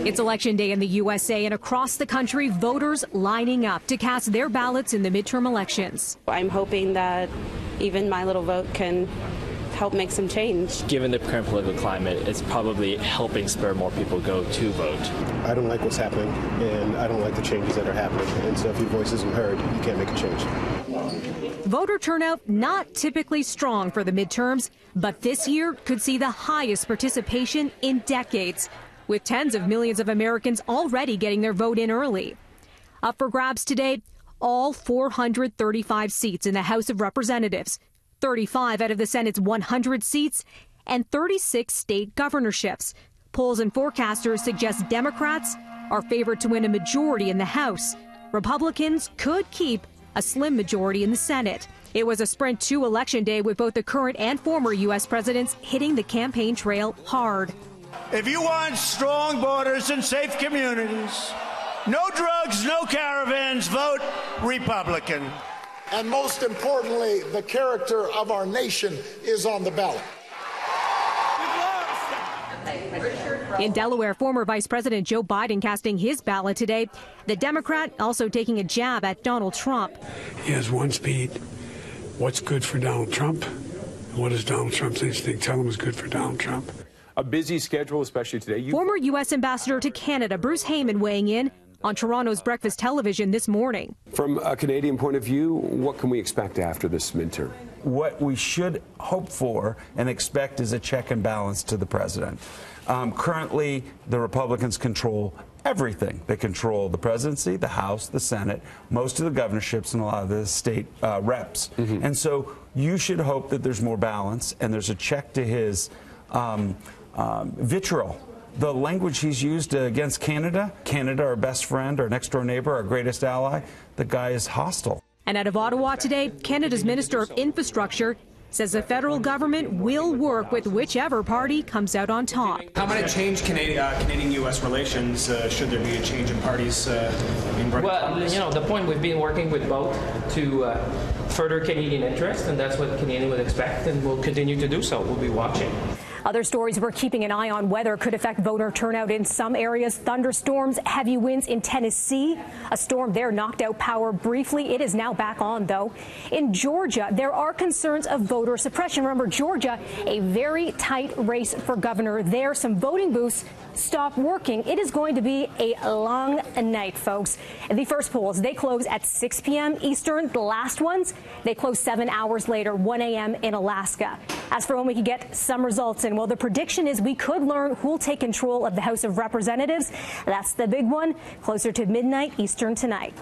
It's Election Day in the USA, and across the country, voters lining up to cast their ballots in the midterm elections. I'm hoping that even my little vote can help make some change. Given the current political climate, it's probably helping spur more people go to vote. I don't like what's happening, and I don't like the changes that are happening. And so if your voice isn't heard, you can't make a change. Voter turnout not typically strong for the midterms, but this year could see the highest participation in decades, with tens of millions of Americans already getting their vote in early. Up for grabs today, all 435 seats in the House of Representatives, 35 out of the Senate's 100 seats, and 36 state governorships. Polls and forecasters suggest Democrats are favored to win a majority in the House. Republicans could keep a slim majority in the Senate. It was a sprint to Election Day, with both the current and former U.S. presidents hitting the campaign trail hard. If you want strong borders and safe communities, no drugs, no caravans, vote Republican. And most importantly, the character of our nation is on the ballot. In Delaware, former Vice President Joe Biden casting his ballot today. The Democrat also taking a jab at Donald Trump. He has one speed. What's good for Donald Trump? What does Donald Trump think? Tell him is good for Donald Trump. A busy schedule, especially today. Former U.S. Ambassador to Canada Bruce Heyman weighing in on Toronto's Breakfast Television this morning. From a Canadian point of view, what can we expect after this midterm? What we should hope for and expect is a check and balance to the president. Currently, the Republicans control everything. They control the presidency, the House, the Senate, most of the governorships, and a lot of the state reps. And so you should hope that there's more balance and there's a check to his vitriol. The language he's used against Canada, our best friend, our next door neighbor, our greatest ally, the guy is hostile. And out of Ottawa today, Canada's Minister of Infrastructure says the federal government will work with whichever party comes out on top. How might it change Canadian-U.S. relations should there be a change in parties? Well, you know, the point, we've been working with both to further Canadian interest, and that's what Canadians would expect, and we'll continue to do so. We'll be watching. Other stories we're keeping an eye on: weather could affect voter turnout in some areas. Thunderstorms, heavy winds in Tennessee. A storm there knocked out power briefly. It is now back on, though. In Georgia, there are concerns of voter suppression. Remember, Georgia, a very tight race for governor there. Some voting booths stopped working. It is going to be a long night, folks. The first polls, they close at 6 p.m. Eastern. The last ones, they close 7 hours later, 1 a.m. in Alaska. As for when we can get some results in, well, the prediction is we could learn who will take control of the House of Representatives. That's the big one, closer to midnight Eastern tonight.